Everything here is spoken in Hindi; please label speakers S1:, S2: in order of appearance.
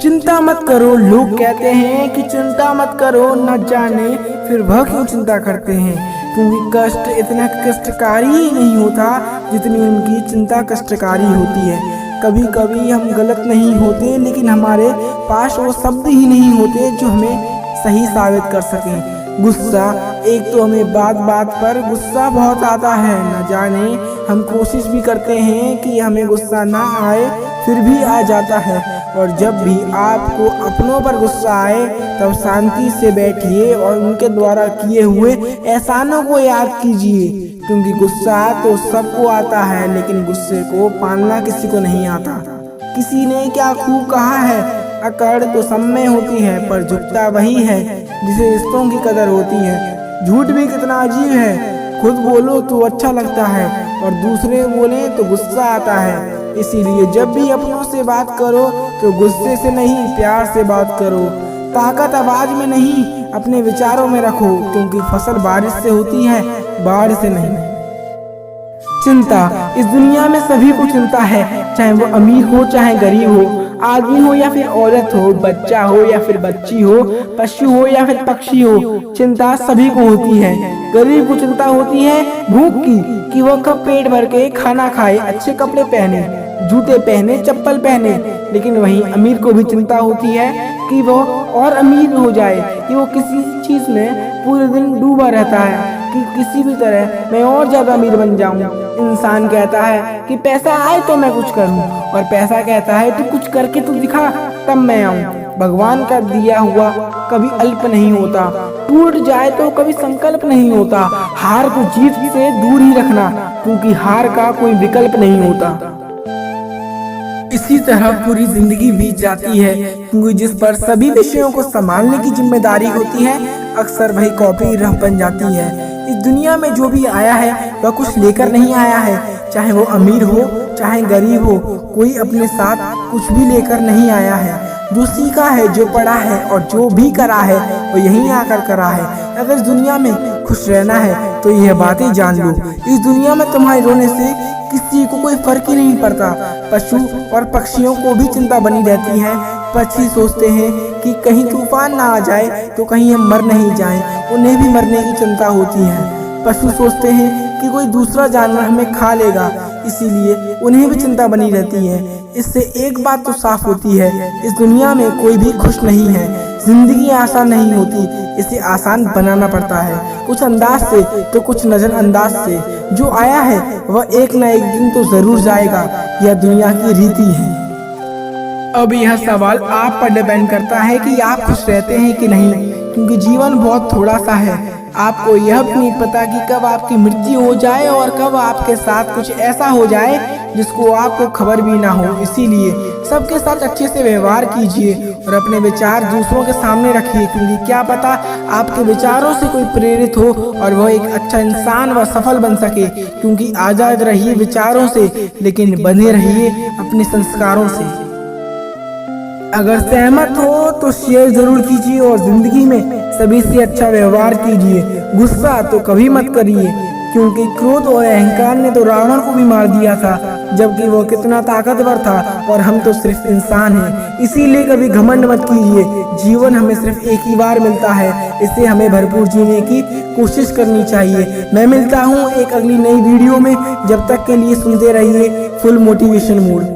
S1: चिंता मत करो, लोग कहते हैं कि चिंता मत करो, न जाने फिर वह क्यों चिंता करते हैं। क्योंकि कष्ट इतना कष्टकारी ही नहीं होता जितनी उनकी चिंता कष्टकारी होती है। कभी कभी हम गलत नहीं होते, लेकिन हमारे पास वो शब्द ही नहीं होते जो हमें सही साबित कर सकें। गुस्सा, एक तो हमें बात बात पर गुस्सा बहुत आता है, न जाने हम कोशिश भी करते हैं कि हमें गुस्सा ना आए, फिर भी आ जाता है। और जब भी आपको अपनों पर गुस्सा आए तब शांति से बैठिए और उनके द्वारा किए हुए एहसानों को याद कीजिए। क्योंकि गुस्सा तो सबको आता है, लेकिन गुस्से को पालना किसी को नहीं आता। किसी ने क्या खूब कहा है, अकड़ तो सब में होती है, पर झुकता वही है जिसे रिश्तों की कदर होती है। झूठ भी कितना अजीब है, खुद बोलो तो अच्छा लगता है और दूसरे बोले तो गुस्सा आता है। इसीलिए जब भी अपनों से बात करो तो गुस्से से नहीं, प्यार से बात करो। ताकत आवाज में नहीं, अपने विचारों में रखो, क्योंकि फसल बारिश से होती है, बाढ़ से नहीं। चिंता, इस दुनिया में सभी को चिंता है, चाहे वो अमीर हो चाहे गरीब हो, आदमी हो या फिर औरत हो, बच्चा हो या फिर बच्ची हो, पशु हो या फिर पक्षी हो, चिंता सभी को होती है। गरीब को चिंता होती है भूख की, कि वो कब पेट भर के खाना खाए, अच्छे कपड़े पहने, जूते पहने, चप्पल पहने। लेकिन वहीं अमीर को भी चिंता होती है कि वो और अमीर हो जाए, कि वो किसी चीज में पूरे दिन डूबा रहता है कि किसी भी तरह मैं और ज्यादा अमीर बन जाऊं। इंसान कहता है कि पैसा आए तो मैं कुछ करूं, और पैसा कहता है तू कुछ करके तो दिखा तब मैं आऊं। भगवान का दिया हुआ कभी अल्प नहीं होता, टूट जाए तो कभी संकल्प नहीं होता। हार को जीत से दूर ही रखना, क्योंकि हार का कोई विकल्प नहीं होता। इसी तरह पूरी जिंदगी बीत जाती है, क्योंकि जिस पर सभी विषयों को संभालने की जिम्मेदारी होती है, अक्सर वही कॉपी रह बन जाती है। इस दुनिया में जो भी आया है वह कुछ लेकर नहीं आया है, चाहे वो अमीर हो चाहे गरीब हो, कोई अपने साथ कुछ भी लेकर नहीं आया है। जो सीखा है, जो पढ़ा है और जो भी करा है वो यहीं आकर करा है। अगर इस दुनिया में खुश रहना है तो यह बातें जान लो, इस दुनिया में तुम्हारे रोने से किसी को कोई फर्क ही नहीं पड़ता। पशु और पक्षियों को भी चिंता बनी रहती है। पक्षी सोचते हैं कि कहीं तूफान ना आ जाए तो कहीं हम मर नहीं जाएं, उन्हें भी मरने की चिंता होती है। पशु सोचते हैं कि कोई दूसरा जानवर हमें खा लेगा, इसीलिए उन्हें भी चिंता बनी रहती है। इससे एक बात तो साफ होती है, इस दुनिया में कोई भी खुश नहीं है। जिंदगी आसान नहीं होती, इसे आसान बनाना पड़ता है, कुछ अंदाज से तो कुछ नजरअंदाज से। जो आया है वह एक न एक दिन तो जरूर जाएगा, यह दुनिया की रीति है। अब यह सवाल आप पर डिपेंड करता है कि आप खुश रहते हैं कि नहीं, क्योंकि जीवन बहुत थोड़ा सा है। आपको यह भी नहीं पता कि कब आपकी मृत्यु हो जाए और कब आपके साथ कुछ ऐसा हो जाए जिसको आपको खबर भी ना हो। इसीलिए सबके साथ अच्छे से व्यवहार कीजिए और अपने विचार दूसरों के सामने रखिए, क्योंकि क्या पता आपके विचारों से कोई प्रेरित हो और वह एक अच्छा इंसान व सफल बन सके। क्योंकि आजाद रहिए विचारों से, लेकिन बंधे रहिए अपने संस्कारों से। अगर सहमत हो तो शेयर जरूर कीजिए और जिंदगी में सभी से अच्छा व्यवहार कीजिए। गुस्सा तो कभी मत करिए, क्योंकि क्रोध और अहंकार ने तो रावण को भी मार दिया था, जबकि वो कितना ताकतवर था और हम तो सिर्फ इंसान हैं। इसीलिए कभी घमंड मत कीजिए, जीवन हमें सिर्फ एक ही बार मिलता है, इसे हमें भरपूर जीने की कोशिश करनी चाहिए। मैं मिलता हूँ एक अगली नई वीडियो में, जब तक के लिए सुनते रहिए फुल मोटिवेशन मूड।